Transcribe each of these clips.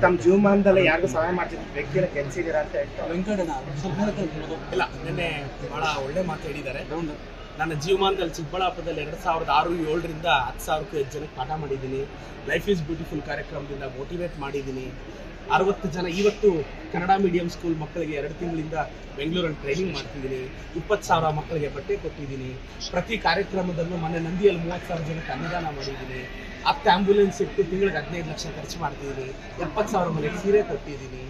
ತಮ್ಮ ಜೀವಮಾನದಲ್ಲಿ ಯಾರಿಗೂ ಸಹಾಯ ಮಾಡ್ತಿದ್ದ ವ್ಯಕ್ತಿಗಳ ಕೆಲಸಿದ್ದೀರಾ ಅಂತ ಹೇಳ್ತಾರೆ ಇಲ್ಲ, ನಿನ್ನೆ ಬಹಳ ಒಳ್ಳೆ ಮಾತು ಹೇಳಿದ್ದಾರೆ. ನನ್ನ ಜೀವಮಾನದಲ್ಲಿ ಚಿಕ್ಕಬಳ್ಳಾಪುರದಲ್ಲಿ 2006-7ರಿಂದ 10,000ಕ್ಕೂ ಹೆಚ್ಚು ಜನಕ್ಕೆ ಪಾಠ ಮಾಡಿದ್ದೀನಿ. ಲೈಫ್ ಈಸ್ ಬ್ಯೂಟಿಫುಲ್ ಕಾರ್ಯಕ್ರಮದಿಂದ ಮೋಟಿವೇಟ್ ಮಾಡಿದ್ದೀನಿ. 60 ಜನ ಇವತ್ತು ಕನ್ನಡ ಮೀಡಿಯಂ ಸ್ಕೂಲ್ ಮಕ್ಕಳಿಗೆ 2 ತಿಂಗಳಿಂದ ಬೆಂಗಳೂರಲ್ಲಿ ಟ್ರೈನಿಂಗ್ ಮಾಡ್ತಿದ್ದೀನಿ. 20,000 ಮಕ್ಕಳಿಗೆ ಬಟ್ಟೆ ಕೊಟ್ಟಿದ್ದೀನಿ. ಪ್ರತಿ ಕಾರ್ಯಕ್ರಮದಲ್ಲೂ ಮೊನ್ನೆ ನಂದಿಯಲ್ಲಿ 30,000 ಜನಕ್ಕೆ ಅನ್ನದಾನ ಮಾಡಿದ್ದೀನಿ. 10 ಆಂಬ್ಯುಲೆನ್ಸ್ ಇಟ್ಟು ತಿಂಗಳಿಗೆ 15 ಲಕ್ಷ ಖರ್ಚು ಮಾಡ್ತಿದ್ದೀನಿ. 70,000 ಮನೆಗೆ ಸೀರೆ ಕೊಟ್ಟಿದ್ದೀನಿ.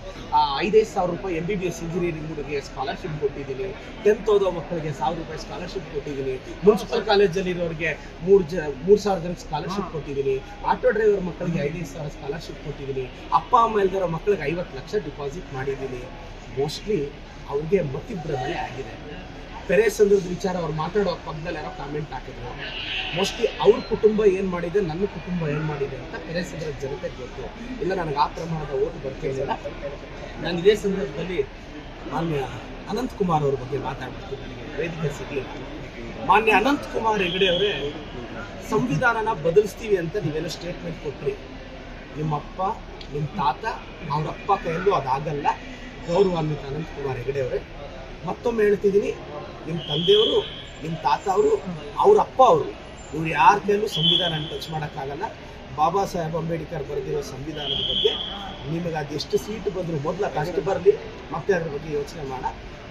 5,000 ರೂಪಾಯಿ MBBS ಇಂಜಿನಿಯರಿಂಗ್ ಹುಡುಗಿಗೆ ಸ್ಕಾಲರ್ಶಿಪ್ ಕೊಟ್ಟಿದ್ದೀನಿ. 10th ಓದೋ ಮಕ್ಕಳಿಗೆ 1,000 ರೂಪಾಯಿ ಸ್ಕಾಲರ್ಶಿಪ್ ಕೊಟ್ಟಿದ್ದೀನಿ. ಮುನ್ಸಿಪಲ್ ಕಾಲೇಜಲ್ಲಿರೋರಿಗೆ 3,000 ಜನಕ್ಕೆ ಸ್ಕಾಲರ್ಶಿಪ್ ಕೊಟ್ಟಿದ್ದೀನಿ. ಆಟೋ ಡ್ರೈವರ್ ಮಕ್ಕಳಿಗೆ 5,000 ಸ್ಕಾಲರ್ಶಿಪ್ ಕೊಟ್ಟಿದ್ದೀನಿ. ಅಪ್ಪ ಅಮ್ಮ ಇಲ್ದಿರೋ ಮಕ್ಕಳಿಗೆ 50 ಲಕ್ಷ ಡಿಪಾಸಿಟ್ ಮಾಡಿದ್ದೀನಿ. ಮೋಸ್ಟ್ಲಿ ಅವ್ರಿಗೆ ಮತ್ತಿಬ್ಬರಲ್ಲಿ ಆಗಿದೆ. ಪೆರೇಸ್ ಅಂದ್ರದ್ದು ವಿಚಾರ ಅವ್ರು ಮಾತಾಡೋ ಪಕ್ಕದಲ್ಲಿ ಯಾರೋ ಕಾಮೆಂಟ್ ಹಾಕಿದ್ರು. ಮೋಸ್ಟ್ಲಿ ಅವ್ರ ಕುಟುಂಬ ಏನು ಮಾಡಿದೆ, ನನ್ನ ಕುಟುಂಬ ಏನು ಮಾಡಿದೆ ಅಂತ ಪೆರೇಸ್ ಅಂದ್ರ ಜನತೆಗೆ ಗೊತ್ತು. ಇಲ್ಲ, ನನಗೆ ಆ ಪ್ರಮಾಣದ ಓಟು ಬರ್ತಿಲ್ಲ. ನಾನು ಇದೇ ಸಂದರ್ಭದಲ್ಲಿ ಮಾನ್ಯ ಅನಂತಕುಮಾರ್ ಅವ್ರ ಬಗ್ಗೆ ಮಾತಾಡ್ಬಿಟ್ಟು ನನಗೆ ವೇದಿಕೆ ಸಿಗಲಿಲ್ಲ. ಮಾನ್ಯ ಅನಂತಕುಮಾರ್ ಹೆಗಡೆ ಅವರೇ, ಸಂವಿಧಾನನ ಬದಲಿಸ್ತೀವಿ ಅಂತ ನೀವೇನೋ ಸ್ಟೇಟ್ಮೆಂಟ್ ಕೊಟ್ರಿ. ನಿಮ್ಮಪ್ಪ, ನಿಮ್ಮ ತಾತ, ಅವರಪ್ಪ ಕೈಯಲ್ಲೂ ಅದಾಗಲ್ಲ. ಗೌರವಾನ್ವಿತ ಅನಂತಕುಮಾರ್ ಹೆಗಡೆ ಅವರೇ, ಮತ್ತೊಮ್ಮೆ ಹೇಳ್ತಿದ್ದೀನಿ, ನಿಮ್ಮ ತಂದೆಯವರು, ನಿಮ್ಮ ತಾತ ಅವರು, ಅವ್ರ ಅಪ್ಪ ಅವರು, ಇವ್ರು ಯಾರ ಕೈಯಲ್ಲೂ ಸಂವಿಧಾನ ಟಚ್ ಮಾಡೋಕ್ಕಾಗಲ್ಲ. ಬಾಬಾ ಸಾಹೇಬ್ ಅಂಬೇಡ್ಕರ್ ಬರೆದಿರೋ ಸಂವಿಧಾನದ ಬಗ್ಗೆ ನಿಮಗೆ ಅದೆಷ್ಟು ಸೀಟ್ ಬಂದರೂ ಮೊದಲ ಕಷ್ಟ ಬರಲಿ, ಮತ್ತೆ ಅದ್ರ ಬಗ್ಗೆ ಯೋಚನೆ ಮಾಡ.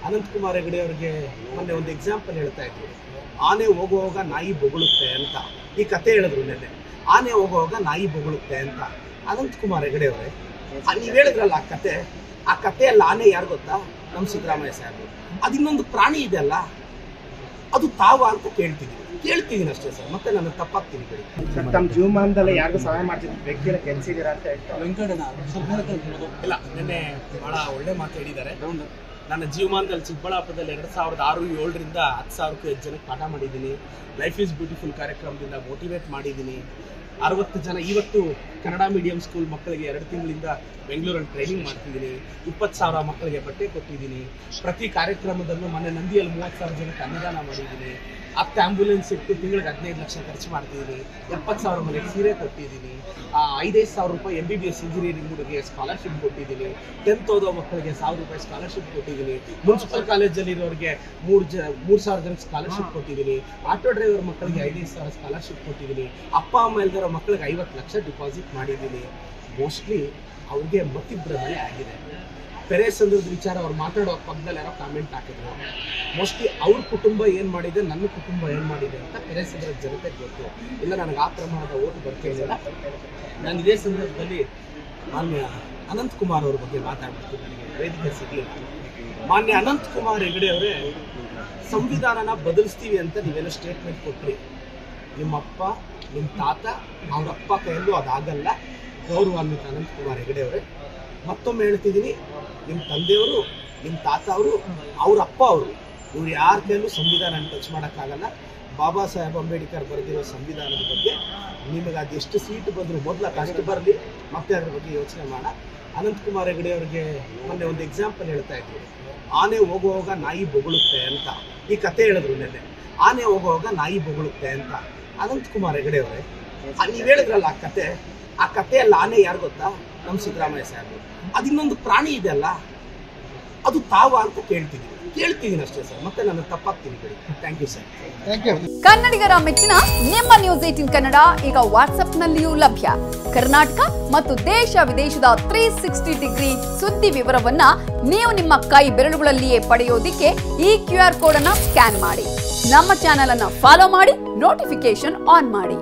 ಅನಂತಕುಮಾರ್ ಹೆಗಡೆ ಅವ್ರಿಗೆ ಮೊನ್ನೆ ಒಂದು ಎಕ್ಸಾಂಪಲ್ ಹೇಳ್ತಾ ಇದ್ರು. ಆನೆ ಹೋಗುವಾಗ ನಾಯಿ ಬೊಗಳುತ್ತೆ ಅಂತ ಈ ಕತೆ ಹೇಳಿದ್ರು ನೆನ್ನೆ. ಆನೆ ಹೋಗುವಾಗ ನಾಯಿ ಬೊಗಳುತ್ತೆ ಅಂತ. ಅನಂತಕುಮಾರ್ ಹೆಗಡೆ ಅವರೇ, ನೀವು ಹೇಳಿದ್ರಲ್ಲ ಆ ಕಥೆಯಲ್ಲಿ ಆನೆ ಯಾರು ಗೊತ್ತಾ? ನಮ್ಮ ಸಿದ್ದರಾಮಯ್ಯ ಸಾಹೇಬರು. ಅದಿನ್ನೊಂದು ಪ್ರಾಣಿ ಇದೆ ಅಲ್ಲ, ಅದು ತಾವ ಅಂತ ಕೇಳ್ತಿದ್ದೀನಿ ಅಷ್ಟೇ ಸರ್. ಮತ್ತೆ ನಾನು ತಪ್ಪಾಗ್ತೀನಿ ಕಡೆ. ತಮ್ಮ ಜೀವಮಾನದಲ್ಲಿ ಯಾರಿಗೂ ಸಹಾಯ ಮಾಡ್ತಿದ್ದ ವ್ಯಕ್ತಿಗಳ ಕೆಲಸಿದ್ದೀರಾ ಅಂತ ಹೇಳ್ತಾರೆ ಇಲ್ಲ, ನಿನ್ನೆ ಬಹಳ ಒಳ್ಳೆ ಮಾತು ಹೇಳಿದ್ದಾರೆ. ನನ್ನ ಜೀವಮಾನದಲ್ಲಿ ಚಿಕ್ಕಬಳ್ಳಾಪುರದಲ್ಲಿ 2006-7ರಿಂದ 10,000ಕ್ಕೂ ಹೆಚ್ಚು ಜನಕ್ಕೆ ಪಾಠ ಮಾಡಿದ್ದೀನಿ. ಲೈಫ್ ಈಸ್ ಬ್ಯೂಟಿಫುಲ್ ಕಾರ್ಯಕ್ರಮದಿಂದ ಮೋಟಿವೇಟ್ ಮಾಡಿದ್ದೀನಿ. 60 ಜನ ಇವತ್ತು ಕನ್ನಡ ಮೀಡಿಯಂ ಸ್ಕೂಲ್ ಮಕ್ಕಳಿಗೆ 2 ತಿಂಗಳಿಂದ ಬೆಂಗಳೂರಲ್ಲಿ ಟ್ರೈನಿಂಗ್ ಮಾಡ್ತಿದ್ದೀನಿ. 20,000 ಮಕ್ಕಳಿಗೆ ಬಟ್ಟೆ ಕೊಟ್ಟಿದ್ದೀನಿ. ಪ್ರತಿ ಕಾರ್ಯಕ್ರಮದಲ್ಲೂ ಮೊನ್ನೆ ನಂದಿಯಲ್ಲಿ 30,000 ಜನಕ್ಕೆ ಅನ್ನದಾನ ಮಾಡಿದ್ದೀನಿ. 10 ಆಂಬ್ಯುಲೆನ್ಸ್ ಇಟ್ಟು ತಿಂಗಳಿಗೆ 15 ಲಕ್ಷ ಖರ್ಚು ಮಾಡ್ತಿದ್ದೀನಿ. 70,000 ಮನೆಗೆ ಸೀರೆ ಕೊಟ್ಟಿದ್ದೀನಿ. 5,000 ರೂಪಾಯಿ MBBS ಇಂಜಿನಿಯರಿಂಗ್ ಹುಡುಗಿಗೆ ಸ್ಕಾಲರ್ಶಿಪ್ ಕೊಟ್ಟಿದ್ದೀನಿ. 10th ಓದೋ ಮಕ್ಕಳಿಗೆ 1,000 ರೂಪಾಯಿ ಸ್ಕಾಲರ್ಶಿಪ್ ಕೊಟ್ಟಿದ್ದೀನಿ. ಮುನ್ಸಿಪಲ್ ಕಾಲೇಜಲ್ಲಿರೋರಿಗೆ 3,000 ಜನಕ್ಕೆ ಸ್ಕಾಲರ್ಶಿಪ್ ಕೊಟ್ಟಿದ್ದೀನಿ. ಆಟೋ ಡ್ರೈವರ್ ಮಕ್ಕಳಿಗೆ 5,000 ಸ್ಕಾಲರ್ಶಿಪ್ ಕೊಟ್ಟಿದ್ದೀನಿ. ಅಪ್ಪ ಅಮ್ಮ ಇಲ್ದಿರೋ ಮಕ್ಕಳಿಗೆ 50 ಲಕ್ಷ ಡಿಪಾಸಿಟ್ ಮಾಡಿದ್ದೀನಿ. ಮೋಸ್ಟ್ಲಿ ಅವ್ರಿಗೆ ಮತ್ತಿಬ್ಬರಲ್ಲಿ ಆಗಿದೆ. ಪೆರೇಸ್ ಅಂದ್ರದ್ದು ವಿಚಾರ ಅವ್ರು ಮಾತಾಡೋ ಪಕ್ಕದಲ್ಲಿ ಯಾರೋ ಕಾಮೆಂಟ್ ಹಾಕಿದ್ರು. ಮೋಸ್ಟ್ಲಿ ಅವ್ರ ಕುಟುಂಬ ಏನು ಮಾಡಿದೆ, ನನ್ನ ಕುಟುಂಬ ಏನು ಮಾಡಿದೆ ಅಂತ ಪೆರೇಸ್ ಅಂದ್ರ ಜನತೆಗೆ ಗೊತ್ತು. ಇಲ್ಲ, ನನಗೆ ಆ ಪ್ರಮಾಣದ ಓಟು ಬರ್ತಿಲ್ಲ. ನಾನು ಇದೇ ಸಂದರ್ಭದಲ್ಲಿ ಮಾನ್ಯ ಅನಂತಕುಮಾರ್ ಅವ್ರ ಬಗ್ಗೆ ಮಾತಾಡ್ಬಿಟ್ಟು ನನಗೆ ವೇದಿಕೆ ಸಿಗಲಿಲ್ಲ. ಮಾನ್ಯ ಅನಂತಕುಮಾರ್ ಹೆಗಡೆ ಅವರೇ, ಸಂವಿಧಾನನ ಬದಲಿಸ್ತೀವಿ ಅಂತ ನೀವೇನೋ ಸ್ಟೇಟ್ಮೆಂಟ್ ಕೊಟ್ರಿ. ನಿಮ್ಮಪ್ಪ, ನಿಮ್ಮ ತಾತ, ಅವರಪ್ಪ ಕೈಯಲ್ಲೂ ಅದಾಗಲ್ಲ. ಗೌರವಾನ್ವಿತ ಅನಂತಕುಮಾರ್ ಹೆಗಡೆ ಅವರೇ, ಮತ್ತೊಮ್ಮೆ ಹೇಳ್ತಿದ್ದೀನಿ, ನಿಮ್ಮ ತಂದೆಯವರು, ನಿಮ್ಮ ತಾತ ಅವರು, ಅವ್ರ ಅಪ್ಪ ಅವರು, ಇವ್ರು ಯಾರ ಕೈಯಲ್ಲೂ ಸಂವಿಧಾನ ಟಚ್ ಮಾಡೋಕ್ಕಾಗಲ್ಲ. ಬಾಬಾ ಸಾಹೇಬ್ ಅಂಬೇಡ್ಕರ್ ಬರೆದಿರೋ ಸಂವಿಧಾನದ ಬಗ್ಗೆ ನಿಮಗೆ ಅದೆಷ್ಟು ಸೀಟ್ ಬಂದರೂ ಮೊದಲ ಕಷ್ಟ ಬರಲಿ, ಮತ್ತೆ ಅದ್ರ ಬಗ್ಗೆ ಯೋಚನೆ ಮಾಡ. ಅನಂತಕುಮಾರ್ ಹೆಗಡೆ ಅವ್ರಿಗೆ ಮೊನ್ನೆ ಒಂದು ಎಕ್ಸಾಂಪಲ್ ಹೇಳ್ತಾ ಇದ್ರು. ಆನೆ ಹೋಗುವಾಗ ನಾಯಿ ಬೊಗಳುತ್ತೆ ಅಂತ ಈ ಕತೆ ಹೇಳಿದ್ರು ನೆನ್ನೆ. ಆನೆ ಹೋಗುವಾಗ ನಾಯಿ ಬೊಗಳುತ್ತೆ ಅಂತ. ಅನಂತಕುಮಾರ್ ಹೆಗಡೆ ಅವರೇ, ನೀವು ಹೇಳಿದ್ರಲ್ಲ ಆ ಕಥೆಯಲ್ಲಿ ಆನೆ ಯಾರು ಗೊತ್ತಾ? ನಮ್ಮ ಸಿದ್ದರಾಮಯ್ಯ ಸಾಹೇಬರು. ಅದಿನ್ನೊಂದು ಪ್ರಾಣಿ ಇದೆ ಅಲ್ಲ, ಅದು ತಾವ ಅಂತ ಕೇಳ್ತಿದ್ದೀನಿ ಅಷ್ಟೇ ಸರ್. ಮತ್ತೆ ನಾನು ತಪ್ಪಾಗ್ತೀನಿ ಕಡೆ. Thank you sir. Thank you. ಕನ್ನಡಿಗರ ಮೆಚ್ಚಿನ ನಿಮ್ಮ ನ್ಯೂಸ್ 18 ಕನ್ನಡ ಈಗ ವಾಟ್ಸ್ಆಪ್ನಲ್ಲಿಯೂ ಲಭ್ಯ. ಕರ್ನಾಟಕ ಮತ್ತು ದೇಶ ವಿದೇಶದ 360 ಡಿಗ್ರಿ ಸುದ್ದಿ ವಿವರವನ್ನ ನೀವು ನಿಮ್ಮ ಕೈ ಬೆರಳುಗಳಲ್ಲಿಯೇ ಪಡೆಯೋದಿಕ್ಕೆ ಈ QR ಕೋಡ್ ಅನ್ನ ಸ್ಕ್ಯಾನ್ ಮಾಡಿ. ನಮ್ಮ ಚಾನೆಲ್ ಅನ್ನ ಫಾಲೋ ಮಾಡಿ, ನೋಟಿಫಿಕೇಶನ್ ಆನ್ ಮಾಡಿ.